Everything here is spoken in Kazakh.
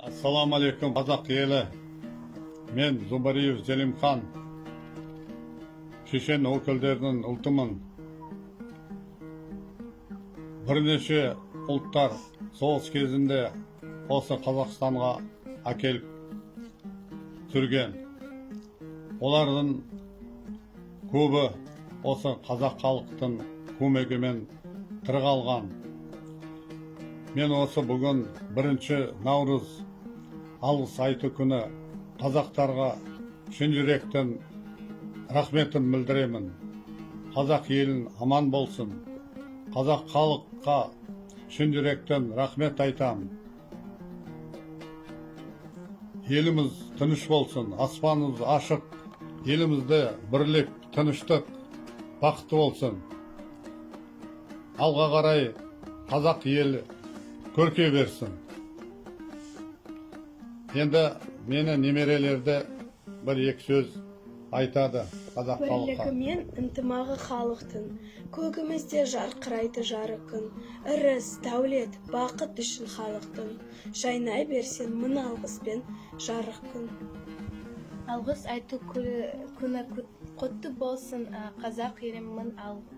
Assalamu alaikum қазақ елі. Мен Зубариев Зелимхан. Шешен өкілдерінің ұлтымын. Бірнеше ұлттар соғыс кезінде осы Қазақстанға әкеліп түрген. Олардың көбі осы қазақ халықтың көмегімен тірі қалған. Мен осы бүгін 1 Наурыз алғыс айту күні қазақтарға шын жүректен рахметін білдіремін. Қазақ елін аман болсын. Қазақ халыққа шын жүректен рахмет айтам. Еліміз тыныш болсын, аспанымыз ашық, елімізде бірлік, тыныштық, бақытты болсын. Алға қарай қазақ елі көрке берсін. Енді мені немерелерді бір-екі сөз айтады қазақ халыққа. Бірлігі мен ынтымағы халықтың, көгімізде жарқырайды жарық күн. Ырыс, дәулет, бақыт үшін халықтың, жайнай берсен мың алғыспен жарық күн. Алғыс айту күні құтты болсын, қазақ елім мың алғыс.